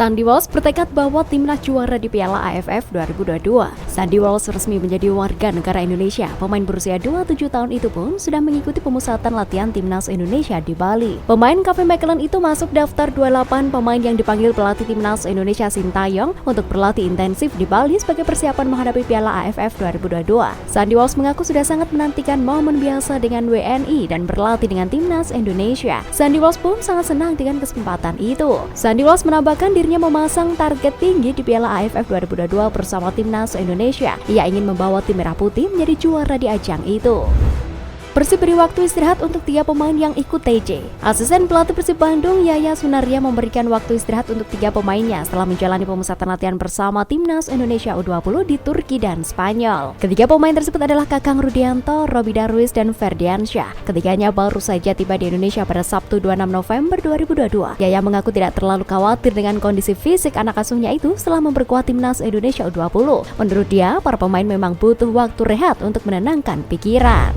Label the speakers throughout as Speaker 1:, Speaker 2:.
Speaker 1: Sandy Walsh bertekad bahwa timnas juara di Piala AFF 2022. Sandy Walsh resmi menjadi warga negara Indonesia. Pemain berusia 27 tahun itu pun sudah mengikuti pemusatan latihan timnas Indonesia di Bali. Pemain KV Mechelen itu masuk daftar 28 pemain yang dipanggil pelatih timnas Indonesia Sintayong untuk berlatih intensif di Bali sebagai persiapan menghadapi Piala AFF 2022. Sandy Walsh mengaku sudah sangat menantikan momen biasa dengan WNI dan berlatih dengan timnas Indonesia. Sandy Walsh pun sangat senang dengan kesempatan itu. Sandy Walsh menambahkan dirinya memasang target tinggi di Piala AFF 2022 bersama timnas Indonesia. Ia ingin membawa tim Merah Putih menjadi juara di ajang itu. Persib beri waktu istirahat untuk 3 pemain yang ikut TJ. Asisten pelatih Persib Bandung, Yaya Sunaria, memberikan waktu istirahat untuk 3 pemainnya setelah menjalani pemusatan latihan bersama timnas Indonesia U20 di Turki dan Spanyol. Ketiga pemain tersebut adalah Kakang Rudianto, Robby Darwis, dan Ferdiansyah. Ketiganya baru saja tiba di Indonesia pada Sabtu 26 November 2022. Yaya mengaku tidak terlalu khawatir dengan kondisi fisik anak asuhnya itu setelah memperkuat timnas Indonesia U20. Menurut dia, para pemain memang butuh waktu rehat untuk menenangkan pikiran.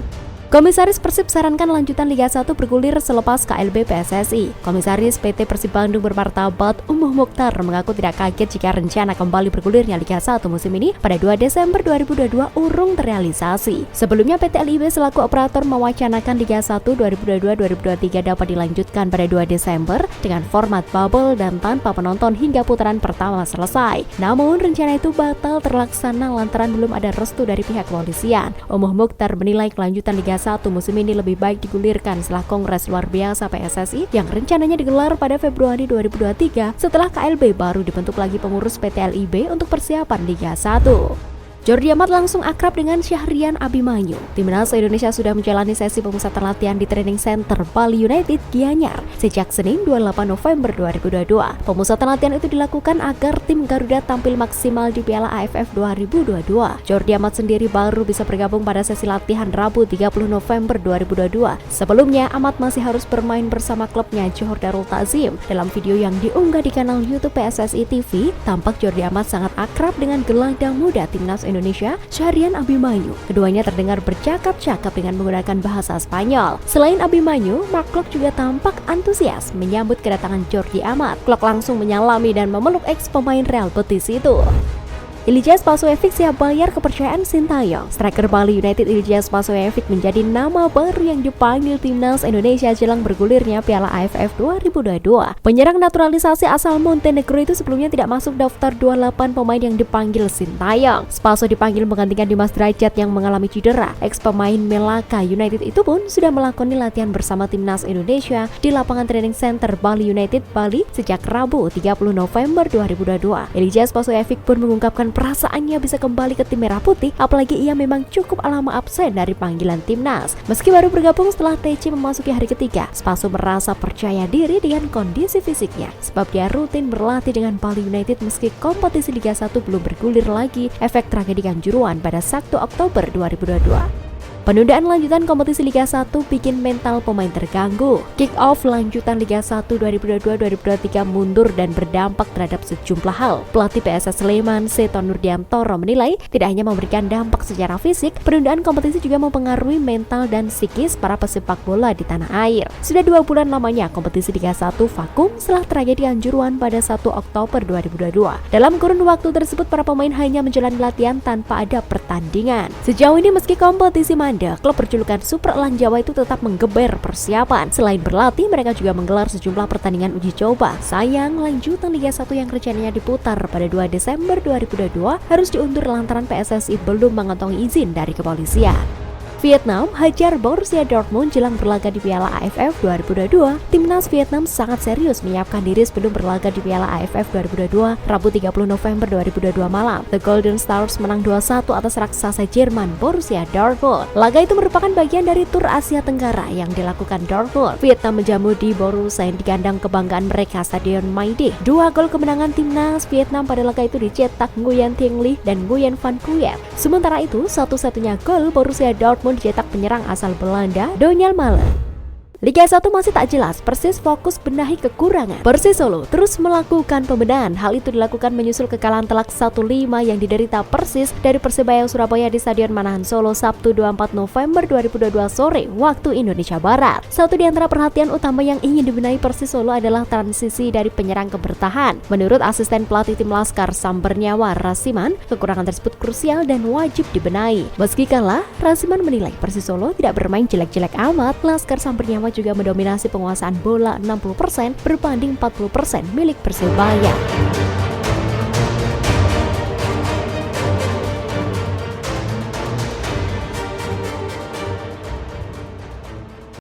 Speaker 1: Komisaris Persib sarankan lanjutan Liga 1 bergulir selepas KLB PSSI. Komisaris PT Persib Bandung bermartabat Umuh Mukhtar mengaku tidak kaget jika rencana kembali bergulirnya Liga 1 musim ini pada 2 Desember 2022 urung terrealisasi. Sebelumnya PT LIB selaku operator mewacanakan Liga 1 2022-2023 dapat dilanjutkan pada 2 Desember dengan format bubble dan tanpa penonton hingga putaran pertama selesai. Namun rencana itu batal terlaksana lantaran belum ada restu dari pihak kepolisian. Umuh Mukhtar menilai kelanjutan Liga 1 musim ini lebih baik digulirkan setelah Kongres Luar Biasa PSSI yang rencananya digelar pada Februari 2023 setelah KLB baru dibentuk lagi pengurus PT LIB untuk persiapan Liga 1. Jordi Amat langsung akrab dengan Syahrian Abimanyu. Timnas Indonesia sudah menjalani sesi pemusatan latihan di Training Center Bali United Gianyar sejak Senin 28 November 2022. Pemusatan latihan itu dilakukan agar tim Garuda tampil maksimal di Piala AFF 2022. Jordi Amat sendiri baru bisa bergabung pada sesi latihan Rabu 30 November 2022. Sebelumnya, Amat masih harus bermain bersama klubnya Johor Darul Ta'zim. Dalam video yang diunggah di kanal YouTube PSSI TV, tampak Jordi Amat sangat akrab dengan gelandang muda timnas Indonesia, Syahrian Abimanyu. Keduanya terdengar bercakap-cakap dengan menggunakan bahasa Spanyol. Selain Abimanyu, Mark Klok juga tampak antusias menyambut kedatangan Jordi Amat. Klok langsung menyalami dan memeluk ex pemain Real Betis itu. Ilyas Paswevic siap bayar kepercayaan Sintayong. Striker Bali United Ilyas Paswevic menjadi nama baru yang dipanggil timnas Indonesia jelang bergulirnya Piala AFF 2022. Penyerang naturalisasi asal Montenegro itu sebelumnya tidak masuk daftar 28 pemain yang dipanggil Sintayong. Spaso dipanggil menggantikan Dimas Derajat yang mengalami cedera. Ex pemain Melaka United itu pun sudah melakoni latihan bersama timnas Indonesia di lapangan Training Center Bali United Bali sejak Rabu 30 November 2022. Ilyas Paswevic pun mengungkapkan perasaannya bisa kembali ke tim Merah Putih, apalagi ia memang cukup lama absen dari panggilan timnas. Meski baru bergabung setelah TC memasuki hari ketiga, Spaso merasa percaya diri dengan kondisi fisiknya, sebab dia rutin berlatih dengan Bali United meski kompetisi Liga 1 belum bergulir lagi efek tragedi Kanjuruhan pada 1 Oktober 2022. Penundaan lanjutan kompetisi Liga 1 bikin mental pemain terganggu. Kick-off lanjutan Liga 1 2022-2023 mundur dan berdampak terhadap sejumlah hal. Pelatih PSS Sleman, Seto Nurdiantoro, menilai tidak hanya memberikan dampak secara fisik, penundaan kompetisi juga mempengaruhi mental dan psikis para pesepak bola di tanah air. Sudah 2 bulan lamanya kompetisi Liga 1 vakum setelah tragedi Kanjuruhan pada 1 Oktober 2022. Dalam kurun waktu tersebut, para pemain hanya menjalani latihan tanpa ada pertandingan. Sejauh ini meski kompetisi klub berjulukan Super Elang Jawa itu tetap menggeber persiapan. Selain berlatih, mereka juga menggelar sejumlah pertandingan uji coba. Sayang, lanjutan Liga 1 yang rencananya diputar pada 2 Desember 2022 harus diundur lantaran PSSI belum mengantongi izin dari kepolisian. Vietnam hajar Borussia Dortmund jelang berlaga di Piala AFF 2022. Timnas Vietnam sangat serius menyiapkan diri sebelum berlaga di Piala AFF 2022 Rabu 30 November 2022 malam. The Golden Stars menang 2-1 atas raksasa Jerman Borussia Dortmund. Laga itu merupakan bagian dari tur Asia Tenggara yang dilakukan Dortmund. Vietnam menjamu di Borussia yang digandang kebanggaan mereka Stadion Maideh. 2 gol kemenangan timnas Vietnam pada laga itu dicetak Nguyen Thieng Le dan Nguyen Van Cuyet. Sementara itu, satu-satunya gol Borussia Dortmund dicetak penyerang asal Belanda, Donyell Malen. Liga 1 masih tak jelas, Persis fokus benahi kekurangan. Persis Solo terus melakukan pembenahan. Hal itu dilakukan menyusul kekalahan telak 1-5 yang diderita Persis dari Persebaya Surabaya di Stadion Manahan Solo Sabtu 24 November 2022 sore waktu Indonesia Barat. Satu di antara perhatian utama yang ingin dibenahi Persis Solo adalah transisi dari penyerang ke bertahan. Menurut asisten pelatih tim Laskar Sambernyawa Rasiman, kekurangan tersebut krusial dan wajib dibenahi. Meski kalah, Rasiman menilai Persis Solo tidak bermain jelek-jelek amat. Laskar Sambernyawa juga mendominasi penguasaan bola 60% berbanding 40% milik Persebaya.